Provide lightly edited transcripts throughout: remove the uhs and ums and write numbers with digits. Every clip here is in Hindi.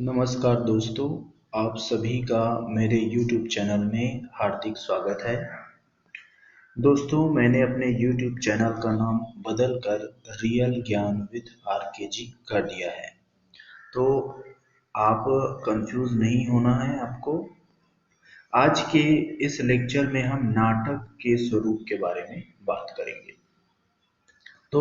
नमस्कार दोस्तों, आप सभी का मेरे YouTube चैनल में हार्दिक स्वागत है। दोस्तों, मैंने अपने YouTube चैनल का नाम बदल कर रियल ज्ञान विद आरकेजी कर दिया है। तो आप कंफ्यूज नहीं होना है आपको। आज के इस लेक्चर में हम नाटक के स्वरूप के बारे में बात करेंगे। तो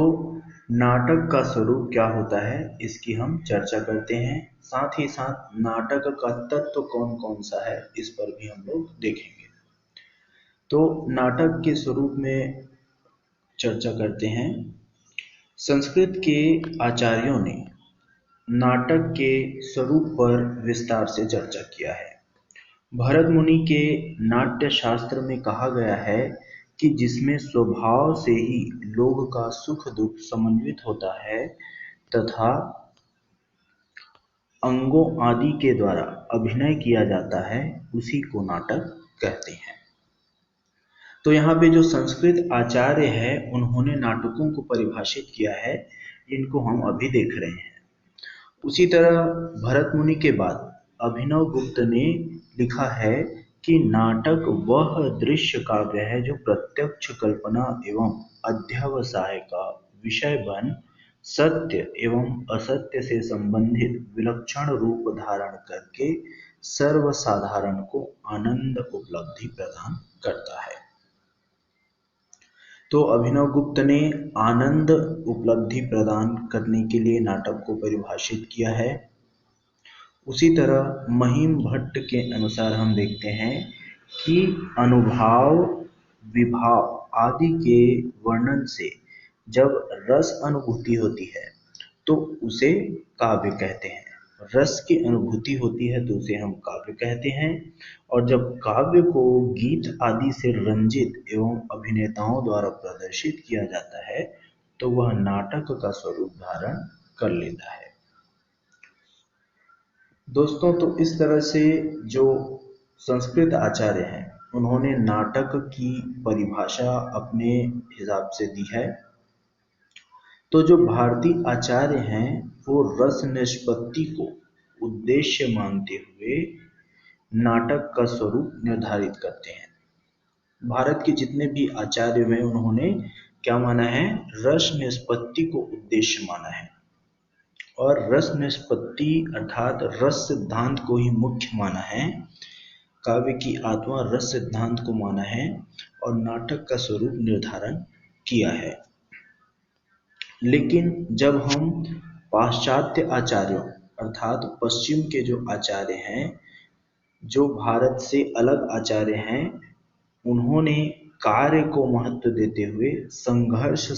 नाटक का स्वरूप क्या होता है, इसकी हम चर्चा करते हैं। साथ ही साथ नाटक का तत्व कौन कौन सा है, इस पर भी हम लोग देखेंगे। तो नाटक के स्वरूप में चर्चा करते हैं। संस्कृत के आचार्यों ने नाटक के स्वरूप पर विस्तार से चर्चा किया है। भरत मुनि के नाट्य शास्त्र में कहा गया है कि जिसमें स्वभाव से ही लोग का सुख दुख समन्वित होता है तथा अंगों आदि के द्वारा अभिनय किया जाता है, उसी को नाटक कहते हैं। तो यहाँ पे जो संस्कृत आचार्य है, उन्होंने नाटकों को परिभाषित किया है, इनको हम अभी देख रहे हैं। उसी तरह भरत मुनि के बाद अभिनव गुप्त ने लिखा है कि नाटक वह दृश्य काव्य है जो प्रत्यक्ष कल्पना एवं अध्यवसाय का विषय बन सत्य एवं असत्य से संबंधित विलक्षण रूप धारण करके सर्वसाधारण को आनंद उपलब्धि प्रदान करता है। तो अभिनव गुप्त ने आनंद उपलब्धि प्रदान करने के लिए नाटक को परिभाषित किया है। उसी तरह महिम भट्ट के अनुसार हम देखते हैं कि अनुभव, विभाव आदि के वर्णन से जब रस अनुभूति होती है तो उसे काव्य कहते हैं। रस की अनुभूति होती है तो उसे हम काव्य कहते हैं। और जब काव्य को गीत आदि से रंजित एवं अभिनेताओं द्वारा प्रदर्शित किया जाता है तो वह नाटक का स्वरूप धारण कर लेता है। दोस्तों, तो इस तरह से जो संस्कृत आचार्य हैं, उन्होंने नाटक की परिभाषा अपने हिसाब से दी है। तो जो भारतीय आचार्य हैं, वो रस निष्पत्ति को उद्देश्य मानते हुए नाटक का स्वरूप निर्धारित करते हैं। भारत के जितने भी आचार्य हैं, उन्होंने क्या माना है? रस निष्पत्ति को उद्देश्य माना है और रस निष्पत्ति अर्थात रस सिद्धांत को ही मुख्य माना है। काव्य की आत्मा रस सिद्धांत को माना है और नाटक का स्वरूप निर्धारण किया है। लेकिन जब हम पाश्चात्य आचार्यों अर्थात पश्चिम के जो आचार्य हैं, जो भारत से अलग आचार्य हैं, उन्होंने कार्य को महत्व देते हुए संघर्ष,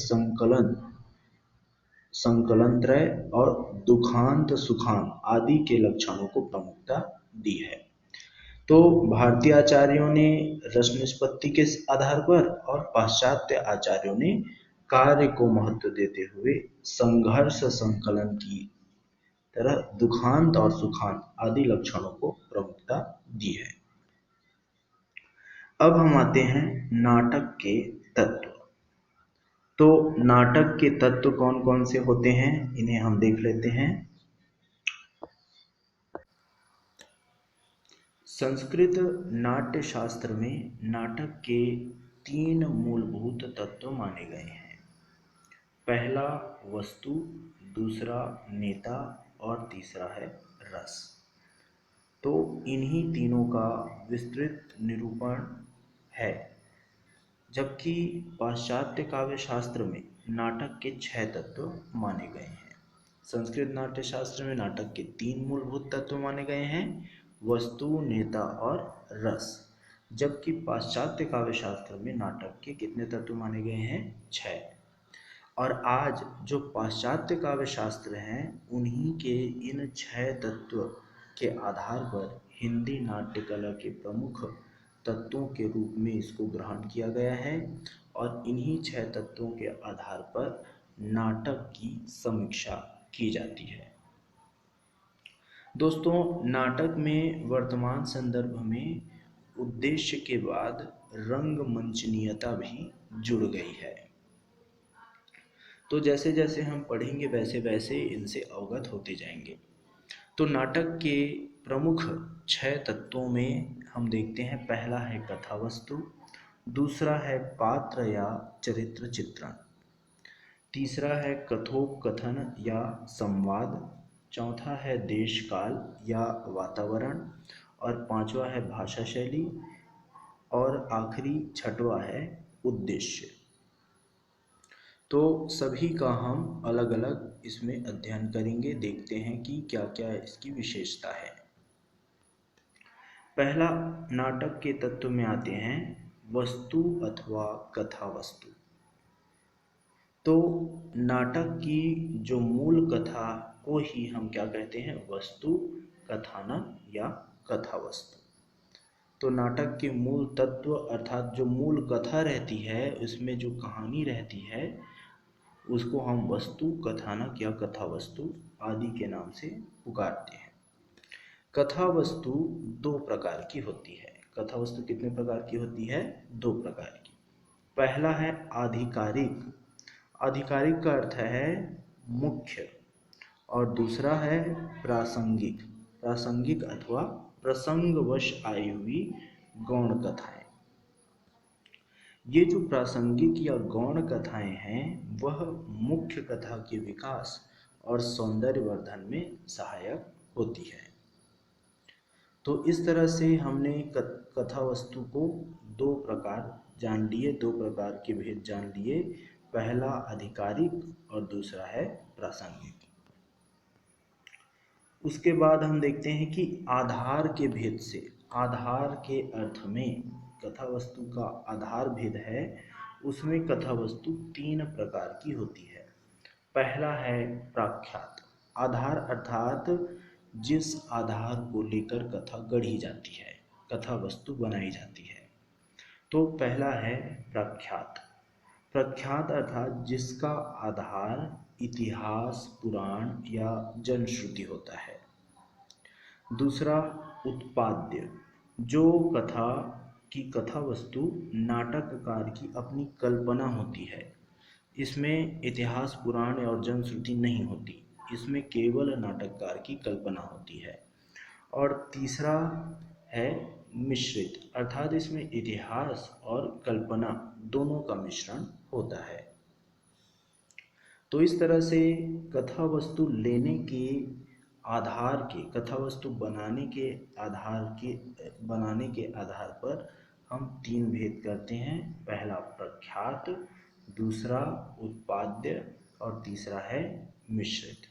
संकलनत्रय और दुखांत सुखांत आदि के लक्षणों को प्रमुखता दी है। तो भारतीय आचार्यों ने रस निष्पत्ति के आधार पर और पाश्चात्य आचार्यों ने कार्य को महत्व देते हुए संघर्ष, संकलन की तरह दुखांत और सुखांत आदि लक्षणों को प्रमुखता दी है। अब हम आते हैं नाटक के तत्व। तो नाटक के तत्व कौन कौन से होते हैं, इन्हें हम देख लेते हैं। संस्कृत नाट्य शास्त्र में नाटक के 3 मूलभूत तत्व माने गए हैं। पहला वस्तु, दूसरा नेता और तीसरा है रस। तो इन्हीं तीनों का विस्तृत निरूपण है। जबकि पाश्चात्य काव्य शास्त्र में नाटक के 6 तत्व माने गए हैं। संस्कृत नाट्य शास्त्र में नाटक के 3 मूलभूत तत्व माने गए हैं, वस्तु, नेता और रस। जबकि पाश्चात्य काव्य शास्त्र में नाटक के कितने तत्व माने गए हैं? 6। और आज जो पाश्चात्य काव्य शास्त्र हैं, उन्हीं के इन 6 तत्व के आधार पर हिंदी नाट्य कला के प्रमुख तत्वों के रूप में इसको ग्रहण किया गया है और इन्हीं 6 तत्वों के आधार पर नाटक की समीक्षा की जाती है। दोस्तों, नाटक में वर्तमान संदर्भ में उद्देश्य के बाद रंगमंचनीयता भी जुड़ गई है। तो जैसे जैसे हम पढ़ेंगे वैसे वैसे इनसे अवगत होते जाएंगे। तो नाटक के प्रमुख 6 तत्वों में हम देखते हैं, पहला है कथा वस्तु, दूसरा है पात्र या चरित्र चित्रण, तीसरा है कथोपकथन या संवाद, चौथा है देश काल या वातावरण, और पांचवा है भाषा शैली, और आखिरी छठवा है उद्देश्य। तो सभी का हम अलग अलग इसमें अध्ययन करेंगे, देखते हैं कि क्या क्या इसकी विशेषता है। पहला नाटक के तत्व में आते हैं वस्तु अथवा कथा वस्तु। तो नाटक की जो मूल कथा को ही हम क्या कहते हैं, वस्तु, कथानक या कथा वस्तु। तो नाटक के मूल तत्व अर्थात जो मूल कथा रहती है, उसमें जो कहानी रहती है, उसको हम वस्तु, कथानक या कथा वस्तु आदि के नाम से पुकारते हैं। कथा वस्तु दो प्रकार की होती है। कथा वस्तु कितने प्रकार की होती है? दो प्रकार की। पहला है आधिकारिक। आधिकारिक का अर्थ है मुख्य, और दूसरा है प्रासंगिक। प्रासंगिक अथवा प्रसंगवश आई हुई गौण कथाएं। ये जो प्रासंगिक या गौण कथाएं हैं, वह मुख्य कथा के विकास और सौंदर्यवर्धन में सहायक होती है। तो इस तरह से हमने कथा वस्तु को दो प्रकार जान लिए, दो प्रकार के भेद जान लिए। पहला आधिकारिक और दूसरा है प्रासंगिक। उसके बाद हम देखते हैं कि आधार के भेद से, आधार के अर्थ में कथा वस्तु का आधार भेद है, उसमें कथा वस्तु तीन प्रकार की होती है। पहला है प्राख्यात। आधार अर्थात जिस आधार को लेकर कथा गढ़ी जाती है, कथा वस्तु बनाई जाती है। तो पहला है प्रख्यात। प्रख्यात अर्थात जिसका आधार इतिहास, पुराण या जनश्रुति होता है। दूसरा उत्पाद्य, जो कथा की कथा वस्तु नाटककार की अपनी कल्पना होती है। इसमें इतिहास, पुराण और जनश्रुति नहीं होती, इसमें केवल नाटककार की कल्पना होती है। और तीसरा है मिश्रित, अर्थात इसमें इतिहास और कल्पना दोनों का मिश्रण होता है। तो इस तरह से कथा वस्तु लेने के आधार के, कथा वस्तु बनाने के आधार पर हम तीन भेद करते हैं। पहला प्रख्यात, दूसरा उत्पाद्य और तीसरा है मिश्रित।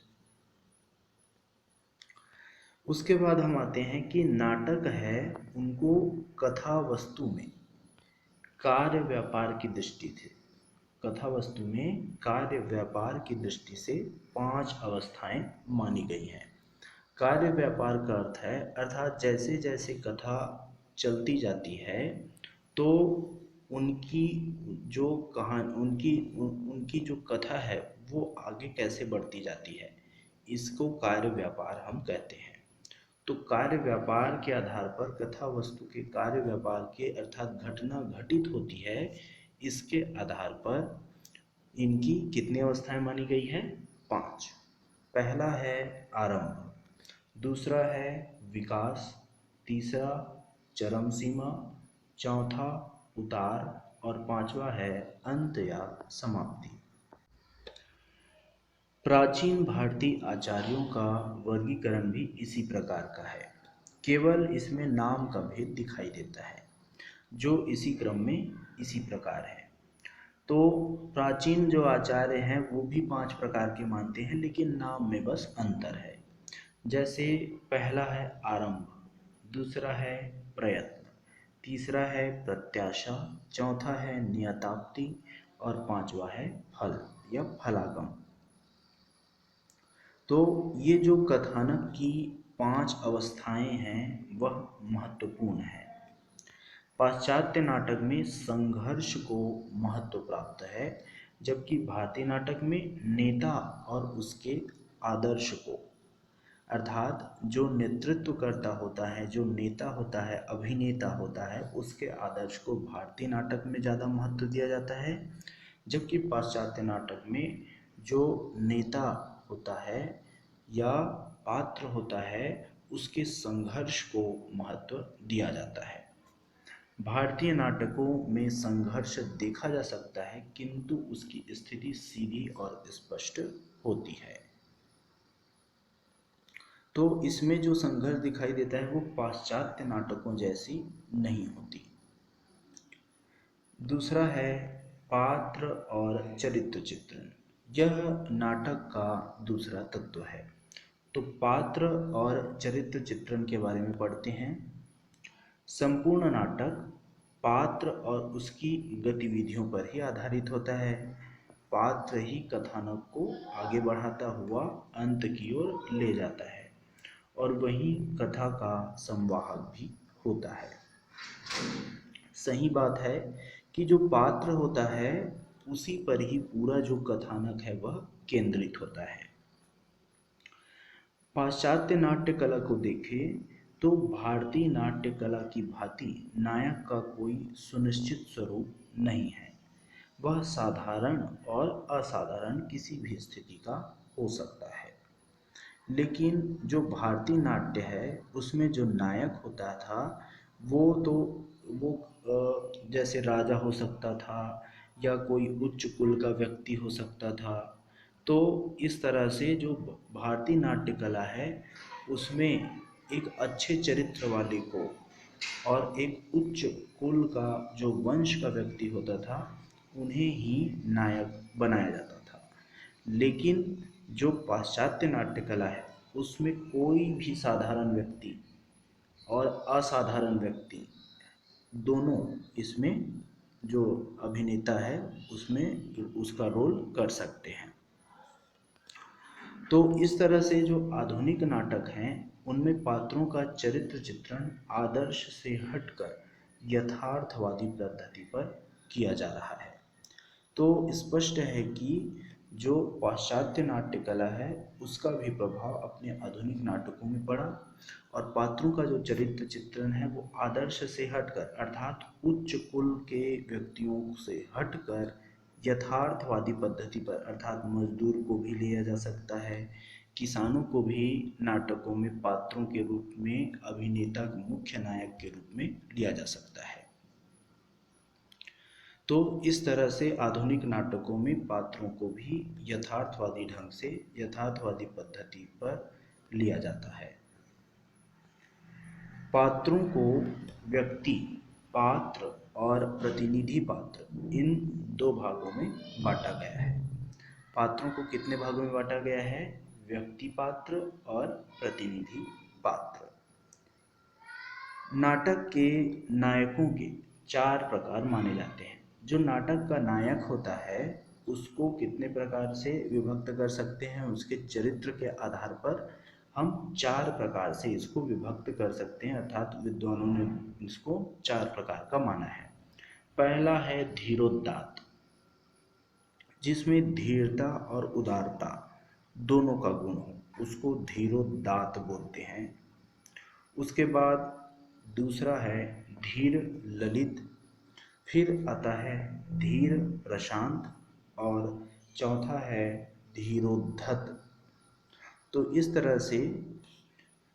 उसके बाद हम आते हैं कि नाटक है, उनको कथा वस्तु में कार्य व्यापार की दृष्टि से, कथा वस्तु में कार्य व्यापार की दृष्टि से 5 अवस्थाएं मानी गई हैं। कार्य व्यापार का अर्थ है, अर्थात जैसे जैसे कथा चलती जाती है तो उनकी जो उनकी जो कथा है वो आगे कैसे बढ़ती जाती है, इसको कार्य व्यापार हम कहते हैं। तो कार्य व्यापार के आधार पर कथा वस्तु के कार्य व्यापार के अर्थात घटना घटित होती है, इसके आधार पर इनकी कितनी अवस्थाएं मानी गई है? 5। पहला है आरंभ, दूसरा है विकास, तीसरा चरम सीमा, चौथा उतार और पांचवा है अंत या समाप्ति। प्राचीन भारतीय आचार्यों का वर्गीकरण भी इसी प्रकार का है, केवल इसमें नाम का भेद दिखाई देता है, जो इसी क्रम में इसी प्रकार है। तो प्राचीन जो आचार्य हैं वो भी 5 प्रकार के मानते हैं, लेकिन नाम में बस अंतर है। जैसे पहला है आरंभ, दूसरा है प्रयत्न, तीसरा है प्रत्याशा, चौथा है नियताप्ति और पांचवा है फल या फलागम। तो ये जो कथानक की 5 अवस्थाएं हैं वह महत्वपूर्ण है। पाश्चात्य नाटक में संघर्ष को महत्व प्राप्त है, जबकि भारतीय नाटक में नेता और उसके आदर्श को, अर्थात जो नेतृत्व करता होता है, जो नेता होता है, अभिनेता होता है, उसके आदर्श को भारतीय नाटक में ज़्यादा महत्व दिया जाता है। जबकि पाश्चात्य नाटक में जो नेता होता है या पात्र होता है उसके संघर्ष को महत्व दिया जाता है। भारतीय नाटकों में संघर्ष देखा जा सकता है, किंतु उसकी स्थिति सीधी और स्पष्ट होती है। तो इसमें जो संघर्ष दिखाई देता है वो पाश्चात्य नाटकों जैसी नहीं होती। दूसरा है पात्र और चरित्र चित्रण। यह नाटक का दूसरा तत्व है। तो पात्र और चरित्र चित्रण के बारे में पढ़ते हैं। संपूर्ण नाटक पात्र और उसकी गतिविधियों पर ही आधारित होता है। पात्र ही कथानक को आगे बढ़ाता हुआ अंत की ओर ले जाता है और वही कथा का संवाहक भी होता है। सही बात है कि जो पात्र होता है उसी पर ही पूरा जो कथानक है वह केंद्रित होता है। पाश्चात्य नाट्य कला को देखें तो भारतीय नाट्य कला की भांति नायक का कोई सुनिश्चित स्वरूप नहीं है। वह साधारण और असाधारण किसी भी स्थिति का हो सकता है। लेकिन जो भारतीय नाट्य है उसमें जो नायक होता था वो जैसे राजा हो सकता था या कोई उच्च कुल का व्यक्ति हो सकता था। तो इस तरह से जो भारतीय नाट्य कला है उसमें एक अच्छे चरित्र वाले को और एक उच्च कुल का जो वंश का व्यक्ति होता था उन्हें ही नायक बनाया जाता था। लेकिन जो पाश्चात्य नाट्य कला है उसमें कोई भी साधारण व्यक्ति और असाधारण व्यक्ति दोनों इसमें जो अभिनेता है उसमें उसका रोल कर सकते हैं। तो इस तरह से जो आधुनिक नाटक हैं उनमें पात्रों का चरित्र चित्रण आदर्श से हटकर यथार्थवादी पद्धति पर किया जा रहा है। तो स्पष्ट है कि जो पाश्चात्य नाट्य कला है उसका भी प्रभाव अपने आधुनिक नाटकों में पड़ा और पात्रों का जो चरित्र चित्रण है वो आदर्श से हटकर अर्थात उच्च कुल के व्यक्तियों से हटकर यथार्थवादी पद्धति पर अर्थात मजदूर को भी लिया जा सकता है, किसानों को भी नाटकों में पात्रों के रूप में अभिनेता मुख्य नायक के रूप में लिया जा सकता है। तो इस तरह से आधुनिक नाटकों में पात्रों को भी यथार्थवादी ढंग से यथार्थवादी पद्धति पर लिया जाता है। पात्रों को व्यक्ति पात्र और प्रतिनिधि पात्र इन दो भागों में बांटा गया है। पात्रों को कितने भागों में बांटा गया है? व्यक्ति पात्र और प्रतिनिधि पात्र। नाटक के नायकों के 4 प्रकार माने जाते हैं। जो नाटक का नायक होता है उसको कितने प्रकार से विभक्त कर सकते हैं? उसके चरित्र के आधार पर हम 4 प्रकार से इसको विभक्त कर सकते हैं, अर्थात विद्वानों ने इसको 4 प्रकार का माना है। पहला है धीरोदात्त, जिसमें धीरता और उदारता दोनों का गुण हो, उसको धीरोदात्त बोलते हैं। उसके बाद दूसरा है धीर ललित, फिर आता है धीर प्रशांत और चौथा है धीरोद्धत। तो इस तरह से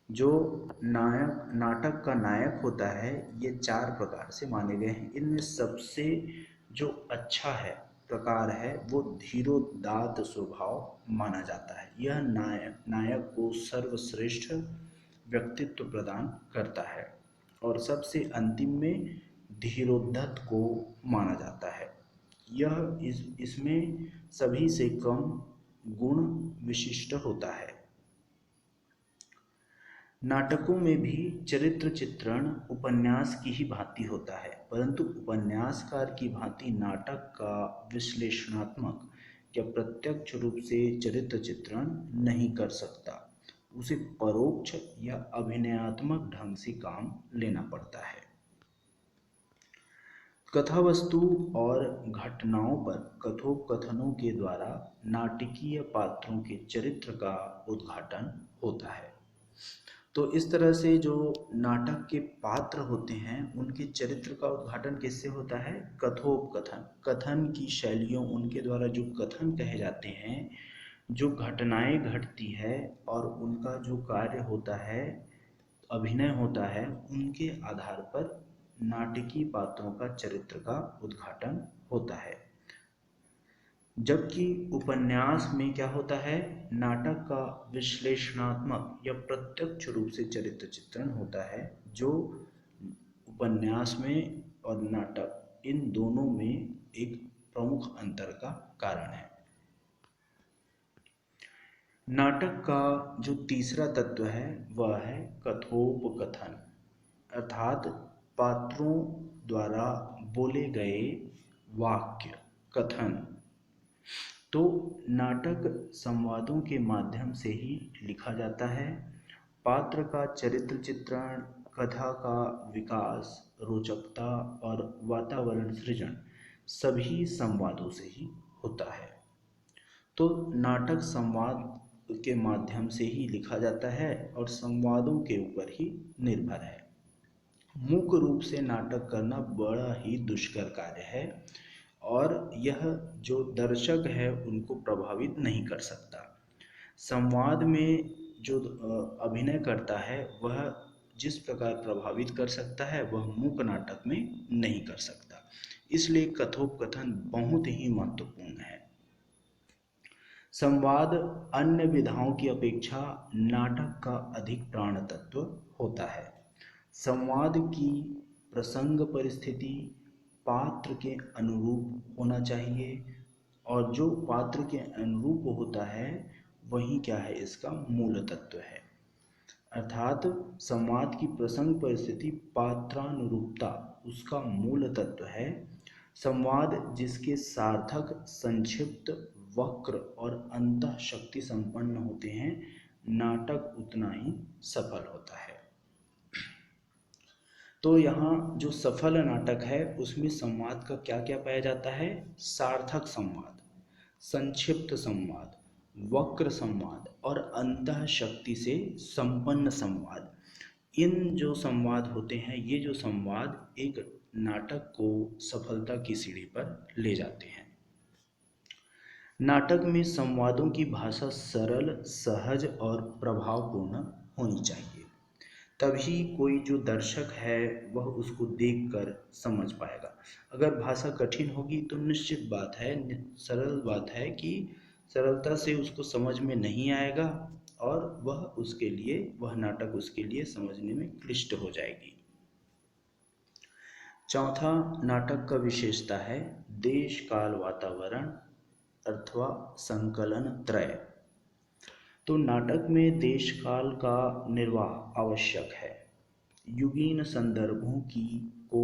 जो नाटक का नायक होता है ये 4 प्रकार से माने गए हैं। इनमें सबसे जो अच्छा है प्रकार है वो धीरोदात्त स्वभाव माना जाता है। यह नायक को सर्वश्रेष्ठ व्यक्तित्व प्रदान करता है और सबसे अंतिम में धीरोद्धत को माना जाता है। यह इसमें सभी से कम गुण विशिष्ट होता है। नाटकों में भी चरित्र चित्रण उपन्यास की ही भांति होता है, परंतु उपन्यासकार की भांति नाटक का विश्लेषणात्मक या प्रत्यक्ष रूप से चरित्र चित्रण नहीं कर सकता। उसे परोक्ष या अभिनयात्मक ढंग से काम लेना पड़ता है। कथावस्तु और घटनाओं पर कथोपकथनों के द्वारा नाटकीय पात्रों के चरित्र का उद्घाटन होता है। तो इस तरह से जो नाटक के पात्र होते हैं उनके चरित्र का उद्घाटन किससे होता है? कथोपकथन, कथन की शैलियों, उनके द्वारा जो कथन कहे जाते हैं जो घटनाएं घटती है और उनका जो कार्य होता है, अभिनय होता है, उनके आधार पर नाटकीय पात्रों का चरित्र का उद्घाटन होता है। जबकि उपन्यास में क्या होता है, नाटक का विश्लेषणात्मक या प्रत्यक्ष रूप से चरित्र चित्रण होता है, जो उपन्यास में और नाटक इन दोनों में एक प्रमुख अंतर का कारण है। नाटक का जो तीसरा तत्व है वह है कथोपकथन, अर्थात पात्रों द्वारा बोले गए वाक्य, कथन। तो नाटक संवादों के माध्यम से ही लिखा जाता है। पात्र का चरित्र चित्रण, कथा का विकास, रोचकता और वातावरण सृजन सभी संवादों से ही होता है। तो नाटक संवाद के माध्यम से ही लिखा जाता है और संवादों के ऊपर ही निर्भर है। मुख्य रूप से नाटक करना बड़ा ही दुष्कर कार्य है और यह जो दर्शक है उनको प्रभावित नहीं कर सकता। संवाद में जो अभिनय करता है वह जिस प्रकार प्रभावित कर सकता है वह मूक नाटक में नहीं कर सकता। इसलिए कथोपकथन बहुत ही महत्वपूर्ण है। संवाद अन्य विधाओं की अपेक्षा नाटक का अधिक प्राण तत्व होता है। संवाद की प्रसंग परिस्थिति पात्र के अनुरूप होना चाहिए और जो पात्र के अनुरूप होता है वही क्या है, इसका मूल तत्व है। अर्थात संवाद की प्रसंग परिस्थिति पात्रानुरूपता उसका मूल तत्व है। संवाद जिसके सार्थक, संक्षिप्त, वक्र और अंतः शक्ति संपन्न होते हैं, नाटक उतना ही सफल होता है। तो यहाँ जो सफल नाटक है उसमें संवाद का क्या क्या पाया जाता है, सार्थक संवाद, संक्षिप्त संवाद, वक्र संवाद और अंतः शक्ति से संपन्न संवाद। इन जो संवाद होते हैं, ये जो संवाद एक नाटक को सफलता की सीढ़ी पर ले जाते हैं। नाटक में संवादों की भाषा सरल, सहज और प्रभावपूर्ण होनी चाहिए, तभी कोई जो दर्शक है वह उसको देखकर समझ पाएगा। अगर भाषा कठिन होगी तो निश्चित बात है, सरल बात है कि सरलता से उसको समझ में नहीं आएगा और वह नाटक उसके लिए समझने में क्लिष्ट हो जाएगी। चौथा नाटक का विशेषता है देश काल वातावरण अथवा संकलन त्रय। तो नाटक में देश काल का निर्वाह आवश्यक है। युगीन संदर्भों की को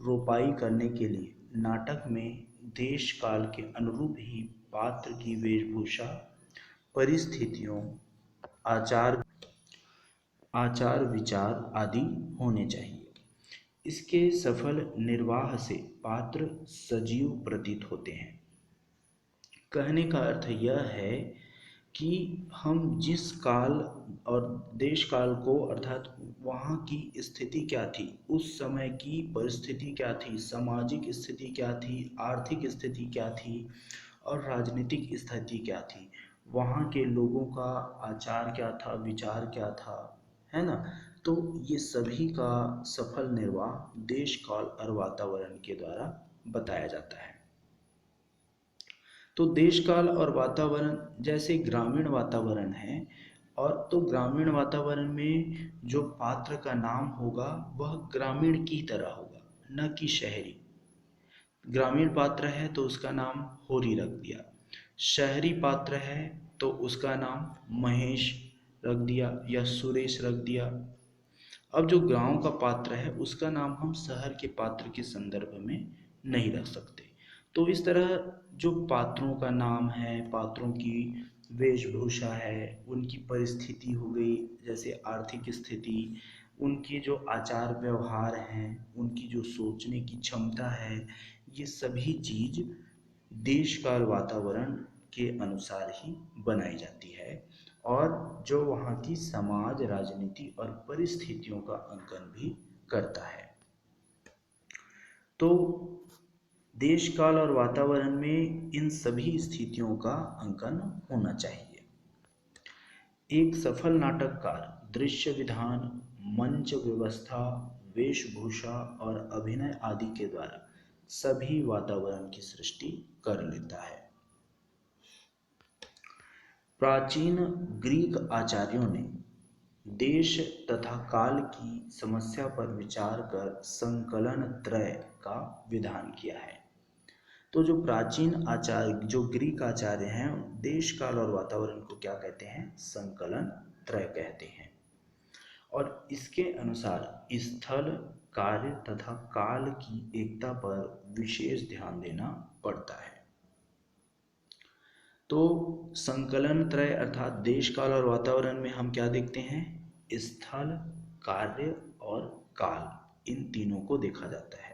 रोपाई करने के लिए नाटक में देश काल के अनुरूप ही पात्र की वेशभूषा, परिस्थितियों, आचार विचार आदि होने चाहिए। इसके सफल निर्वाह से पात्र सजीव प्रतीत होते हैं। कहने का अर्थ यह है कि हम जिस काल और देश काल को, अर्थात वहाँ की स्थिति क्या थी, उस समय की परिस्थिति क्या थी, सामाजिक स्थिति क्या थी, आर्थिक स्थिति क्या थी और राजनीतिक स्थिति क्या थी, वहाँ के लोगों का आचार क्या था, विचार क्या था, है ना। तो ये सभी का सफल निर्वाह देश काल और वातावरण के द्वारा बताया जाता है। तो देश काल और वातावरण जैसे ग्रामीण वातावरण है, और तो ग्रामीण वातावरण में जो पात्र का नाम होगा वह ग्रामीण की तरह होगा, न कि शहरी। ग्रामीण पात्र है तो उसका नाम होरी रख दिया, शहरी पात्र है तो उसका नाम महेश रख दिया या सुरेश रख दिया। अब जो गांव का पात्र है उसका नाम हम शहर के पात्र के संदर्भ में नहीं रख सकते। तो इस तरह जो पात्रों का नाम है, पात्रों की वेशभूषा है, उनकी परिस्थिति हो गई, जैसे आर्थिक स्थिति, उनके जो आचार व्यवहार हैं, उनकी जो सोचने की क्षमता है, ये सभी चीज देश काल वातावरण के अनुसार ही बनाई जाती है और जो वहाँ की समाज, राजनीति और परिस्थितियों का अंकन भी करता है। तो देश काल और वातावरण में इन सभी स्थितियों का अंकन होना चाहिए। एक सफल नाटककार दृश्य विधान, मंच व्यवस्था, वेशभूषा और अभिनय आदि के द्वारा सभी वातावरण की सृष्टि कर लेता है। प्राचीन ग्रीक आचार्यों ने देश तथा काल की समस्या पर विचार कर संकलन त्रय का विधान किया है। तो जो प्राचीन आचार्य, जो ग्रीक आचार्य हैं, देश काल और वातावरण को क्या कहते हैं? संकलन त्रय कहते हैं। और इसके अनुसार स्थल, कार्य तथा काल की एकता पर विशेष ध्यान देना पड़ता है। तो संकलन त्रय अर्थात देश काल और वातावरण में हम क्या देखते हैं? स्थल, कार्य और काल, इन तीनों को देखा जाता है।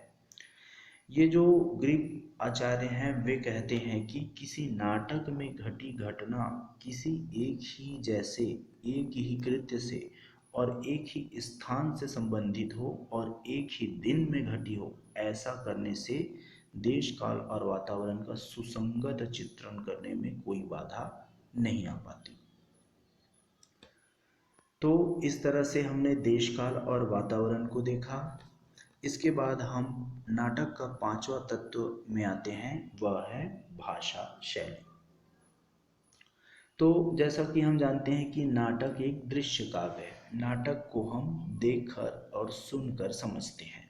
ये जो ग्रीक आचार्य हैं वे कहते हैं कि किसी नाटक में घटी घटना किसी एक ही जैसे, एक ही कृत्य से और एक ही स्थान से संबंधित हो और एक ही दिन में घटी हो, ऐसा करने से देश काल और वातावरण का सुसंगत चित्रण करने में कोई बाधा नहीं आ पाती। तो इस तरह से हमने देश काल और वातावरण को देखा। इसके बाद हम नाटक का पांचवा तत्व में आते हैं, वह है भाषा शैली। तो जैसा कि हम जानते हैं कि नाटक एक दृश्य काव्य है। नाटक को हम देखकर और सुनकर समझते हैं।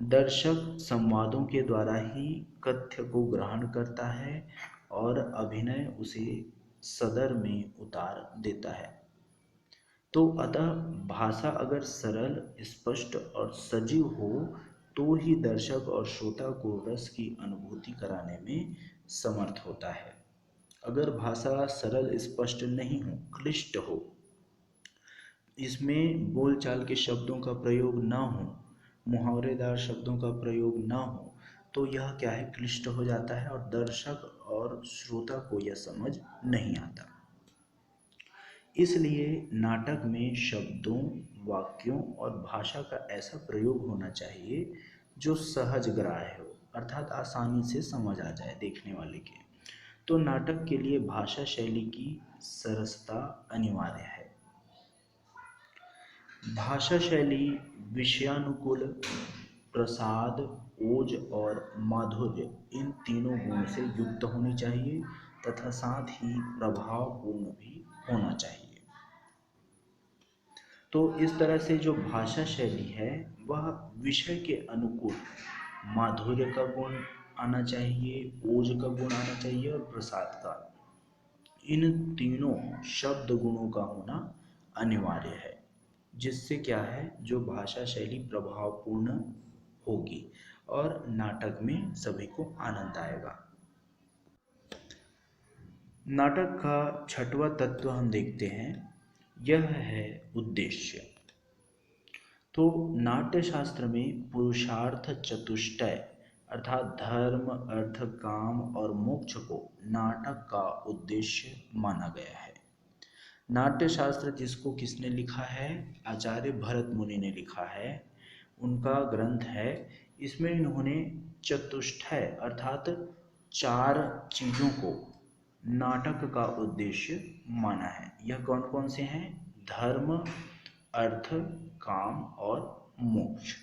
दर्शक संवादों के द्वारा ही कथ्य को ग्रहण करता है और अभिनय उसे सदर में उतार देता है। तो अतः भाषा अगर सरल, स्पष्ट और सजीव हो तो ही दर्शक और श्रोता को रस की अनुभूति कराने में समर्थ होता है। अगर भाषा सरल, स्पष्ट नहीं हो, क्लिष्ट हो, इसमें बोलचाल के शब्दों का प्रयोग ना हो, मुहावरेदार शब्दों का प्रयोग ना हो, तो यह क्या है? क्लिष्ट हो जाता है और दर्शक और श्रोता को यह समझ नहीं आता। इसलिए नाटक में शब्दों, वाक्यों और भाषा का ऐसा प्रयोग होना चाहिए जो सहज ग्राह्य हो, अर्थात आसानी से समझ आ जाए देखने वाले के। तो नाटक के लिए भाषा शैली की सरसता अनिवार्य है। भाषा शैली विषयानुकूल, प्रसाद, ओज और माधुर्य, इन तीनों गुणों से युक्त होनी चाहिए तथा साथ ही प्रभावपूर्ण भी होना चाहिए। तो इस तरह से जो भाषा शैली है वह विषय के अनुकूल, माधुर्य का गुण आना चाहिए, ओज का गुण आना चाहिए और प्रसाद का, इन तीनों शब्द गुणों का होना अनिवार्य है। जिससे क्या है? जो भाषा शैली प्रभावपूर्ण होगी और नाटक में सभी को आनंद आएगा। नाटक का छठवां तत्व हम देखते हैं, यह है उद्देश्य। तो नाट्य शास्त्र में पुरुषार्थ चतुष्टय अर्थात धर्म, अर्थ, काम और मोक्ष को नाटक का उद्देश्य माना गया है। नाट्य शास्त्र जिसको किसने लिखा है? आचार्य भरत मुनि ने लिखा है। उनका ग्रंथ है। इसमें इन्होंने चतुष्टय अर्थात चार चीजों को नाटक का उद्देश्य माना है। यह कौन कौन से हैं? धर्म, अर्थ, काम और मोक्ष।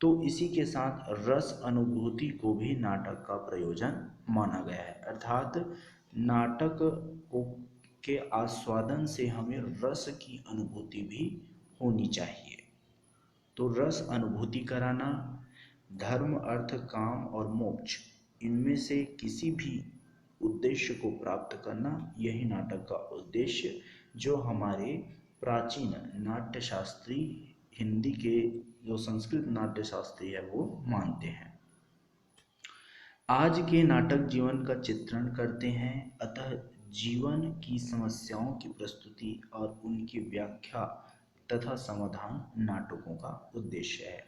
तो इसी के साथ रस अनुभूति को भी नाटक का प्रयोजन माना गया है, अर्थात नाटक को के आस्वादन से हमें रस की अनुभूति भी होनी चाहिए। तो रस अनुभूति कराना, धर्म, अर्थ, काम और मोक्ष, इनमें से किसी भी उद्देश्य को प्राप्त करना, यही नाटक का उद्देश्य जो हमारे प्राचीन नाट्यशास्त्री, हिंदी के जो संस्कृत नाट्यशास्त्री है वो मानते हैं। आज के नाटक जीवन का चित्रण करते हैं, अतः जीवन की समस्याओं की प्रस्तुति और उनकी व्याख्या तथा समाधान नाटकों का उद्देश्य है।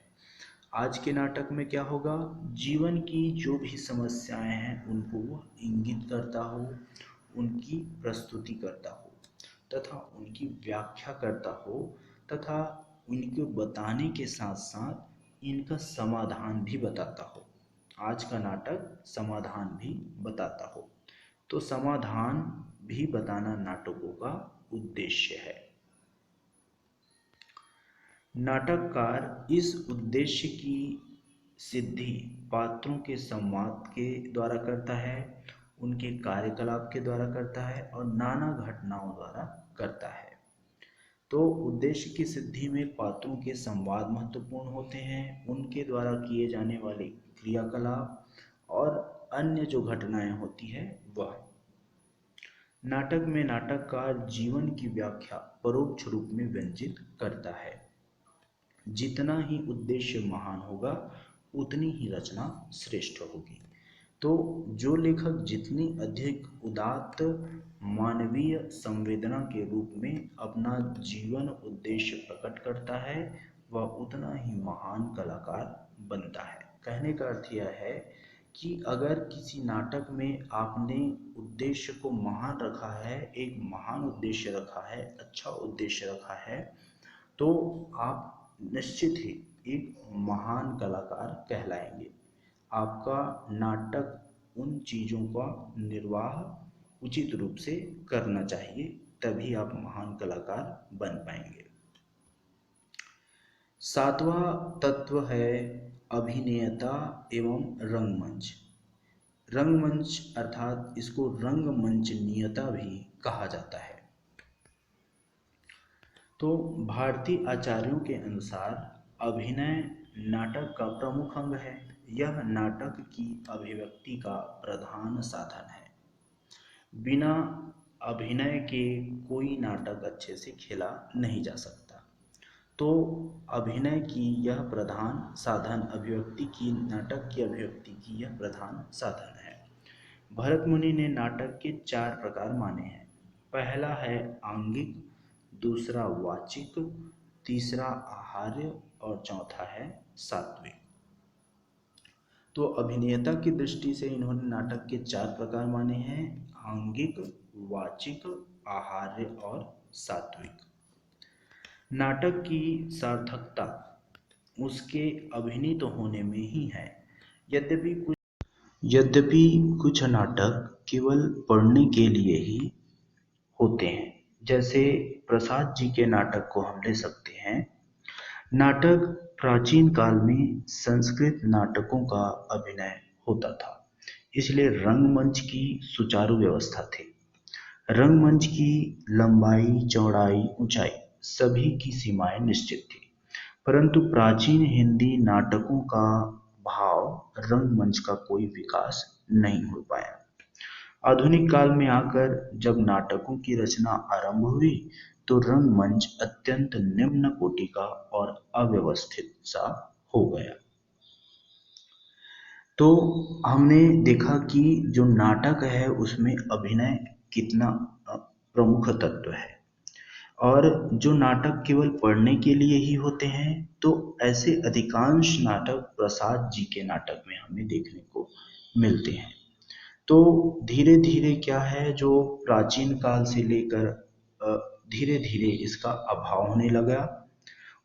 आज के नाटक में क्या होगा? जीवन की जो भी समस्याएं हैं उनको वो इंगित करता हो, उनकी प्रस्तुति करता हो तथा उनकी व्याख्या करता हो तथा उनको बताने के साथ साथ इनका समाधान भी बताता हो। आज का नाटक समाधान भी बताता हो। तो समाधान भी बताना नाटकों का उद्देश्य है। नाटककार इस उद्देश्य की सिद्धि पात्रों के संवाद के द्वारा करता है, उनके कार्यकलाप के द्वारा करता है और नाना घटनाओं द्वारा करता है। तो उद्देश्य की सिद्धि में पात्रों के संवाद महत्वपूर्ण होते हैं, उनके द्वारा किए जाने वाले क्रियाकलाप और अन्य जो घटनाएं होती है वह। नाटक में नाटककार जीवन की व्याख्या परोक्ष रूप में व्यंजित करता है। जितना ही उद्देश्य महान होगा उतनी ही रचना श्रेष्ठ होगी। तो जो लेखक जितनी अधिक उदात्त मानवीय संवेदना के रूप में अपना जीवन उद्देश्य प्रकट करता है वह उतना ही महान कलाकार बनता है। कहने का अर्थ यह है कि अगर किसी नाटक में आपने उद्देश्य को महान रखा है, एक महान उद्देश्य रखा है, अच्छा उद्देश्य रखा है, तो आप निश्चित ही एक महान कलाकार कहलाएंगे। आपका नाटक उन चीज़ों का निर्वाह उचित रूप से करना चाहिए, तभी आप महान कलाकार बन पाएंगे। सातवां तत्व है अभिनेता एवं रंगमंच। रंगमंच अर्थात इसको रंगमंचनीयता भी कहा जाता है। तो भारतीय आचार्यों के अनुसार अभिनय नाटक का प्रमुख अंग है। यह नाटक की अभिव्यक्ति का प्रधान साधन है। बिना अभिनय के कोई नाटक अच्छे से खेला नहीं जा सकता। तो अभिनय की यह प्रधान साधन, अभिव्यक्ति की, नाटक की अभिव्यक्ति की यह प्रधान साधन है। भरत मुनि ने नाटक के 4 प्रकार माने हैं। पहला है आंगिक, दूसरा वाचिक, तीसरा आहार्य और चौथा है सात्विक। तो अभिनेता की दृष्टि से इन्होंने नाटक के 4 प्रकार माने हैं: आंगिक, वाचिक, आहार्य और सात्विक। नाटक की सार्थकता उसके अभिनीत होने में ही है। यद्यपि कुछ नाटक केवल पढ़ने के लिए ही होते हैं, जैसे प्रसाद जी के नाटक को हम ले सकते हैं। नाटक प्राचीन काल में संस्कृत नाटकों का अभिनय होता था, इसलिए रंगमंच की सुचारू व्यवस्था थी। रंगमंच की लंबाई, चौड़ाई, ऊंचाई सभी की सीमाएं निश्चित थी, परंतु प्राचीन हिंदी नाटकों का भाव रंगमंच का कोई विकास नहीं हो पाया। आधुनिक काल में आकर जब नाटकों की रचना आरंभ हुई तो रंगमंच अत्यंत निम्न कोटि का और अव्यवस्थित सा हो गया। तो हमने देखा कि जो नाटक है उसमें अभिनय कितना प्रमुख तत्व है, और जो नाटक केवल पढ़ने के लिए ही होते हैं, तो ऐसे अधिकांश नाटक प्रसाद जी के नाटक में हमें देखने को मिलते हैं। तो धीरे धीरे क्या है, जो प्राचीन काल से लेकर धीरे धीरे इसका अभाव होने लगा।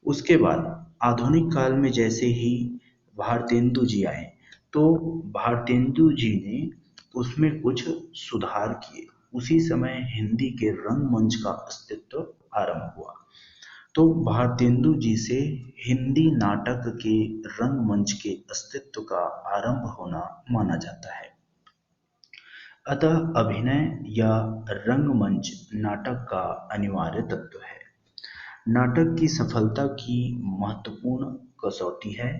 उसके बाद आधुनिक काल में जैसे ही भारतेंदु जी आए, तो भारतेंदु जी ने उसमें कुछ सुधार किए। उसी समय हिंदी के रंगमंच का अस्तित्व आरंभ हुआ। तो भारतेंदु जी से हिंदी नाटक के रंगमंच के अस्तित्व का आरंभ होना माना जाता है। अतः अभिनय या रंगमंच नाटक का अनिवार्य तत्व है। नाटक की सफलता की महत्वपूर्ण कसौटी है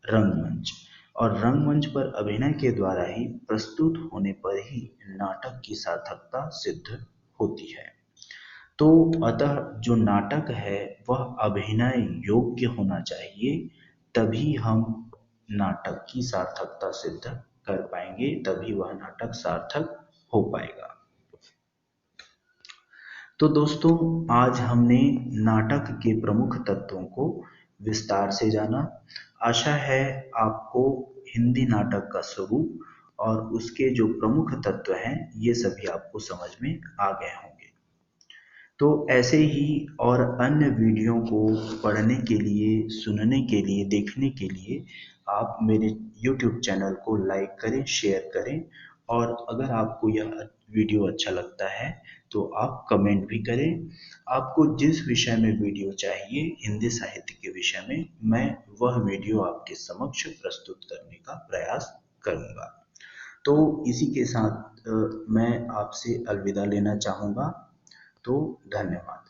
रंगमंच, और रंगमंच पर अभिनय के द्वारा ही प्रस्तुत होने पर ही नाटक की सार्थकता सिद्ध होती है। तो अतः जो नाटक है वह अभिनय योग्य होना चाहिए, तभी हम नाटक की सार्थकता सिद्ध कर पाएंगे, तभी वह नाटक सार्थक हो पाएगा। तो दोस्तों, आज हमने नाटक के प्रमुख तत्वों को विस्तार से जाना। आशा है आपको हिंदी नाटक का स्वरूप और उसके जो प्रमुख तत्व हैं ये सभी आपको समझ में आ गए होंगे। तो ऐसे ही और अन्य वीडियो को पढ़ने के लिए, सुनने के लिए, देखने के लिए आप मेरे YouTube चैनल को लाइक करें, शेयर करें, और अगर आपको यह वीडियो अच्छा लगता है तो आप कमेंट भी करें। आपको जिस विषय में वीडियो चाहिए हिंदी साहित्य के विषय में, मैं वह वीडियो आपके समक्ष प्रस्तुत करने का प्रयास करूंगा। तो इसी के साथ मैं आपसे अलविदा लेना चाहूँगा। तो धन्यवाद।